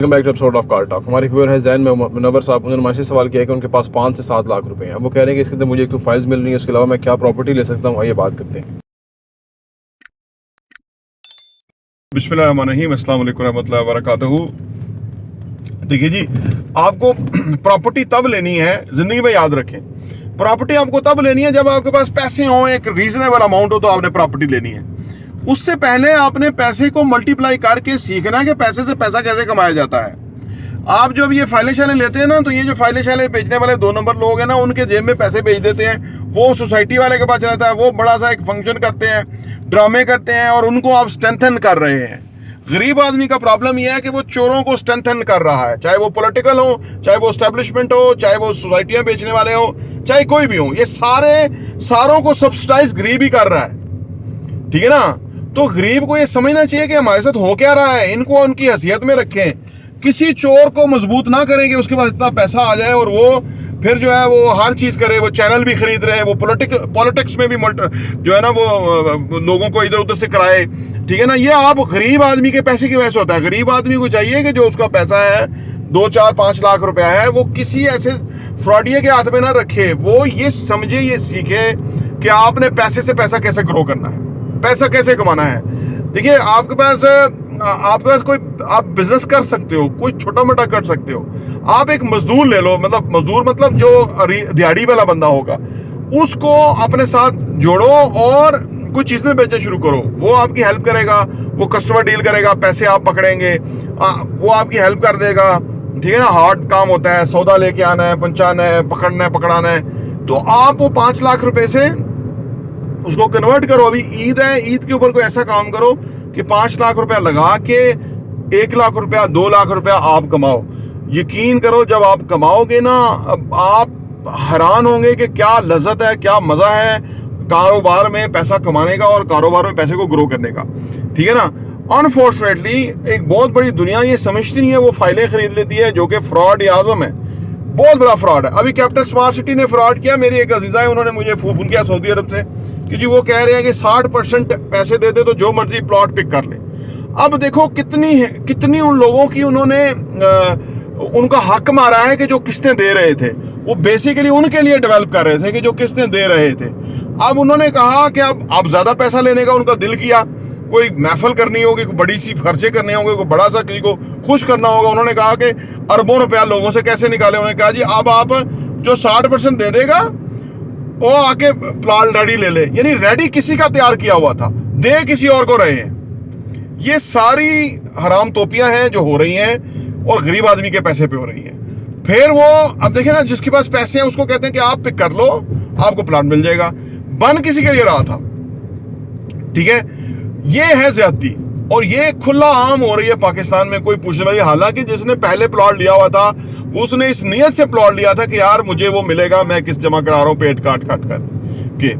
Welcome back to episode of car talk. हमारे viewer है जैन में मुनव्वर साहब। उन्होंने मुझसे सवाल किया कि उनके पास 5 से 7 लाख रुपए हैं। वो कह रहे हैं कि इसके अंदर मुझे एक तो फाइल्स मिल रही है, उसके अलावा मैं क्या प्रॉपर्टी ले सकता हूँ, आइए बात करते हैं। बिस्मिल्लाहिर्रहमानिर्रहीम, अस्सलाम वालेकुम रहमतुल्लाहि व बरकातहू। देखिए जी, आपको प्रॉपर्टी तब लेनी है, जिंदगी में याद रखें, प्रॉपर्टी आपको तब लेनी है जब आपके पास पैसे हों, एक रीजनेबल अमाउंट हो, तो आपने प्रॉपर्टी लेनी है। उससे पहले आपने पैसे को मल्टीप्लाई करके सीखना है कि पैसे से पैसा कैसे कमाया जाता है। आप जब ये फाइलें शाइलें लेते हैं ना, तो ये जो फाइलें शाइलें बेचने वाले 2 नंबर लोग हैं ना, उनके जेब में पैसे भेज देते हैं। वो सोसाइटी वाले के पास रहता है, वो बड़ा सा एक फंक्शन करते हैं, ड्रामे करते हैं, और उनको आप स्ट्रेंथन कर रहे हैं। गरीब आदमी का प्रॉब्लम यह है कि वो चोरों को स्ट्रेंथन कर रहा है, चाहे वो पॉलिटिकल हो, चाहे वो एस्टेब्लिशमेंट हो, चाहे वो सोसाइटियां बेचने वाले हो, चाहे कोई भी हो। ये सारों को सब्सिडाइज गरीब ही कर रहा है, ठीक है ना। तो गरीब को ये समझना चाहिए कि हमारे साथ हो क्या रहा है, इनको उनकी हैसियत में रखें। किसी चोर को मजबूत ना करें कि उसके पास इतना पैसा आ जाए और वो फिर जो है वो हर चीज करे, वो चैनल भी खरीद रहे हैं, वो पॉलिटिक्स में भी जो है ना वो लोगों को इधर उधर से कराए, ठीक है ना। ये आप गरीब आदमी के पैसे की वजह से होता है। गरीब आदमी को चाहिए कि जो उसका पैसा है 2, 4, 5 लाख रुपया है, वो किसी ऐसे फ्रॉडिये के हाथ में ना रखे। वो ये समझे, ये सीखे कि आपने पैसे से पैसा कैसे ग्रो करना है, पैसा कैसे कमाना है। देखिए, आपके पास कोई आप बिजनेस कर सकते हो, कुछ छोटा मोटा कर सकते हो। आप एक मजदूर ले लो, मजदूर मतलब जो दिहाड़ी वाला बंदा होगा, उसको अपने साथ जोड़ो और कुछ चीजें बेचना शुरू करो। वो आपकी हेल्प करेगा, वो कस्टमर डील करेगा, पैसे आप पकड़ेंगे, वो आपकी हेल्प कर देगा, ठीक है ना। हार्ड काम होता है, सौदा लेके आना है, पहुंचाना है, पकड़ना है, पकड़ाना है। तो आप वो 5 लाख रुपए से उसको कन्वर्ट करो। अभी ईद है, ईद के ऊपर कोई ऐसा काम करो कि 5 लाख रुपया लगा के 1 लाख रुपया, 2 लाख रुपया आप कमाओ। यकीन करो, जब आप कमाओगे ना, आप हैरान होंगे कि क्या लज्जत है, क्या मजा है कारोबार में पैसा कमाने का और कारोबार में पैसे को ग्रो करने का, ठीक है ना। अनफॉर्चुनेटली एक बहुत बड़ी दुनिया ये समझती नहीं है, वो फाइलें खरीद लेती है, जो कि फ्रॉड आजम है, बहुत बड़ा फ्रॉड है। अभी कैपिटल स्मार्ट सिटी ने फ्रॉड किया। मेरी एक अजीजा है, उन्होंने मुझे फोन किया सऊदी अरब से कि जी वो कह रहे हैं कि 60% पैसे दे दे तो जो मर्जी प्लॉट पिक कर ले। अब देखो कितनी उन लोगों की उन्होंने उनका हक मारा है कि जो किस्तें दे रहे थे, वो बेसिकली उनके लिए डेवलप कर रहे थे कि जो किस्तें दे रहे थे। अब उन्होंने कहा कि अब ज्यादा पैसा लेने का उनका दिल किया, कोई महफिल करनी होगी, कोई बड़ी सी खर्चे करने होंगे, कोई बड़ा सा किसी को खुश करना होगा। उन्होंने कहा कि अरबों रुपया लोगों से कैसे निकाले। उन्होंने कहा जी अब आप जो 60% दे देगा वो आके प्लाट रेडी ले ले, यानी रेडी किसी का तैयार किया हुआ था, दे किसी और को रहे हैं। ये सारी हराम तोपियां हैं जो हो रही हैं और गरीब आदमी के पैसे पे हो रही हैं। फिर वो अब देखें ना, जिसके पास पैसे हैं उसको कहते हैं कि आप पिक कर लो, आपको प्लाट मिल जाएगा। बन किसी के लिए रहा था, ठीक है। ये है ज्यादती और ये खुला आम हो रही है पाकिस्तान में, कोई पूछने वाली। हालांकि जिसने पहले प्लॉट लिया हुआ था उसने इस नियत से प्लॉट लिया था कि यार मुझे वो मिलेगा, मैं किस जमा करा रहा हूं पेट काट काट कर के,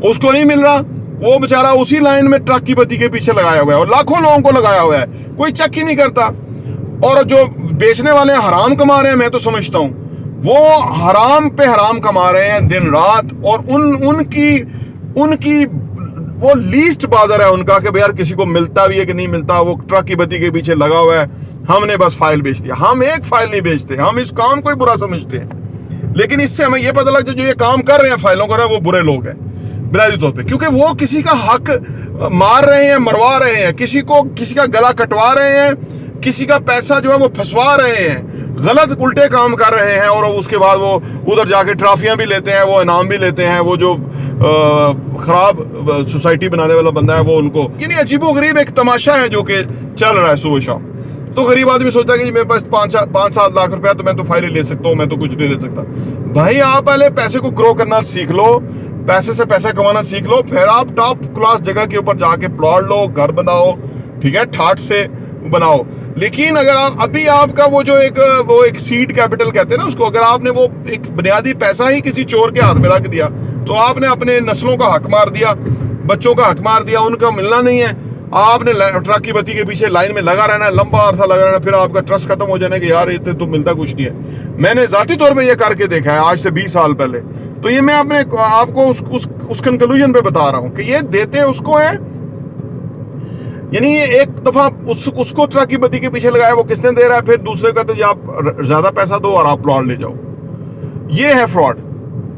उसको नहीं मिल रहा। वो बेचारा उसी लाइन में ट्रक की बत्ती के पीछे लगाया हुआ है और लाखों लोगों को लगाया हुआ है, कोई चेक ही नहीं करता। और जो बेचने वाले हराम कमा रहे हैं, मैं तो समझता हूं वो हराम पे हराम कमा रहे हैं दिन रात। और उनकी वो लीस्ट बादर है उनका कि यार किसी को मिलता भी है कि नहीं मिलता, वो ट्रक की बत्ती के पीछे लगा हुआ है। हमने बस फाइल बेच दिया। हम एक फाइल नहीं बेचते, हम इस काम को ही बुरा समझते हैं, लेकिन इससे हमें यह पता लगता है जो ये काम कर रहे हैं, फाइलों कर रहे हैं, वो बुरे लोग हैं बुनियादी तौर पे, क्योंकि वो किसी का हक मार रहे हैं, मरवा रहे हैं, किसी का गला कटवा रहे हैं, किसी का पैसा जो है वो फंसवा रहे हैं, गलत उल्टे काम कर रहे हैं। और उसके बाद वो उधर जाके ट्रॉफियां भी लेते हैं, वो इनाम भी लेते हैं। वो जो खराब सोसाइटी बनाने वाला बंदा है वो उनको, यानी अजीबो गरीब एक तमाशा है जो कि चल रहा है सुबह शाम। तो गरीब आदमी सोचता है कि मेरे पास 5-7 लाख रुपया तो मैं तो फाइलें ले सकता हूँ, मैं तो कुछ नहीं ले सकता। भाई आप पहले पैसे को ग्रो करना सीख लो, पैसे से पैसा कमाना सीख लो, फिर आप टॉप क्लास जगह के ऊपर जाके प्लॉट लो, घर बनाओ, ठीक है, ठाठ से बनाओ। लेकिन अगर अभी आपका वो एक सीड कैपिटल कहते हैं ना उसको, अगर आपने वो एक बुनियादी पैसा ही किसी चोर के हाथ में रख दिया तो आपने अपने नस्लों का हक मार दिया, बच्चों का हक मार दिया, उनका मिलना नहीं है। आपने ट्रक की बत्ती के पीछे लाइन में लगा रहना है, लंबा अरसा लगा रहना, फिर आपका ट्रस्ट खत्म हो जाने कि यार इतने तो मिलता कुछ नहीं है। मैंने जाती तौर पे ये करके देखा है आज से 20 साल पहले। तो ये मैं अपने आपको उस कंक्लूजन पे बता रहा हूं कि ये देते उसको है यानी ये एक दफा उसको ट्रक की बत्ती के पीछे लगाया, वो किसने दे रहा है, फिर दूसरे कहते हैं जी आप ज्यादा पैसा दो और आप प्लॉट ले जाओ। ये है फ्रॉड।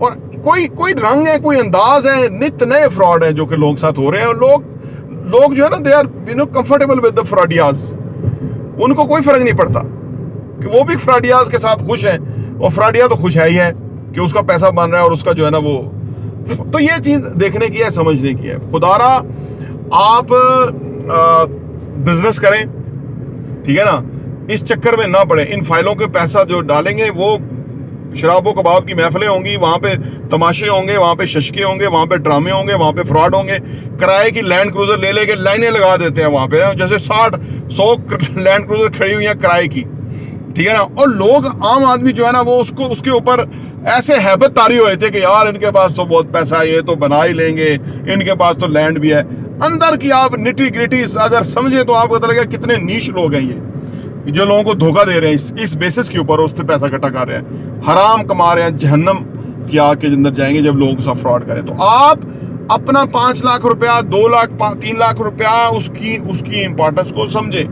और कोई रंग है, कोई अंदाज है, नित नए फ्रॉड है जो कि लोग साथ हो रहे हैं। और लोग जो है ना, they are comfortable with the फ्रॉडियाज। उनको कोई फर्क नहीं पड़ता कि वो भी फ्रॉडियाज के साथ खुश है, और फ्रॉडिया तो खुश है ही है कि उसका पैसा बन रहा है और उसका जो है ना वो। तो ये चीज देखने की है, समझने की है। खुदारा आप बिजनेस करें, ठीक है ना, इस चक्कर में ना पड़े। इन फाइलों के पैसा जो डालेंगे वो शराबो कबाब की महफिलें होंगी, वहां पे तमाशे होंगे, वहां पे शशके होंगे, वहां पे ड्रामे होंगे, वहां पे फ्रॉड होंगे। किराए की लैंड क्रूजर ले लेके लाइनें लगा देते हैं वहां पे, जैसे 60-100 लैंड क्रूजर खड़ी हुई है किराए की, ठीक है ना। और लोग, आम आदमी जो है ना, वो उसके ऊपर ऐसे हैबत तारी हुए थे कि यार इनके पास तो बहुत पैसा है, ये तो बना ही लेंगे, इनके पास तो लैंड भी है। अंदर की आप निटी ग्रिटी अगर समझे तो आपको पता लगेगा कितने नीच लोग हैं ये, जो लोगों को धोखा दे रहे हैं इस बेसिस के ऊपर, उससे पैसा इकट्ठा कर रहे हैं, हराम कमा रहे हैं, जहन्नम की आग के अंदर जाएंगे जब लोगों के साथ फ्रॉड करें। तो आप अपना 5 लाख रुपया, 2 लाख, 3 लाख रुपया, उसकी इंपॉर्टेंस को समझे।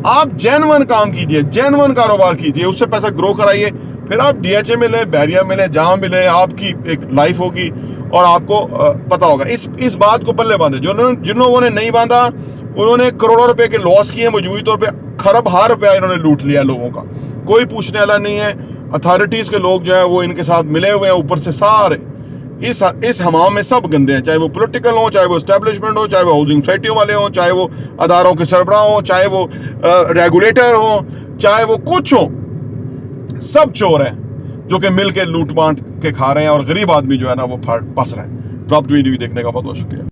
आप जेन्युइन काम कीजिए, जेन्युइन कारोबार कीजिए, उससे पैसा ग्रो कराइए, फिर आप डीएचए में ले, बैरिया में ले, जहां मिले, आपकी एक लाइफ होगी और आपको पता होगा। इस बात को पल्ले बांधे। जिन लोगों ने नहीं बांधा उन्होंने करोड़ों रुपए के लॉस किए, मजबूरी तौर पे खरब रुपया इन्होंने लूट लिया लोगों का। कोई पूछने वाला नहीं है। अथॉरिटीज के लोग जो है वो इनके साथ मिले हुए हैं, ऊपर से सारे इस हमाम में सब गंदे हैं, चाहे वो पॉलिटिकल हो, चाहे वो एस्टेब्लिशमेंट हो, चाहे वो हाउसिंग सोसाइटियों वाले हो, चाहे वो अदारों के सरबराह हो, चाहे वो रेगुलेटर हो, चाहे वो कुछ हो, सब चोर हैं जो कि मिल के लूट बांट के खा रहे हैं, और गरीब आदमी जो है ना वो फंस रहा है। प्रॉपर्टी वीडियो देखने का बहुत बहुत शुक्रिया।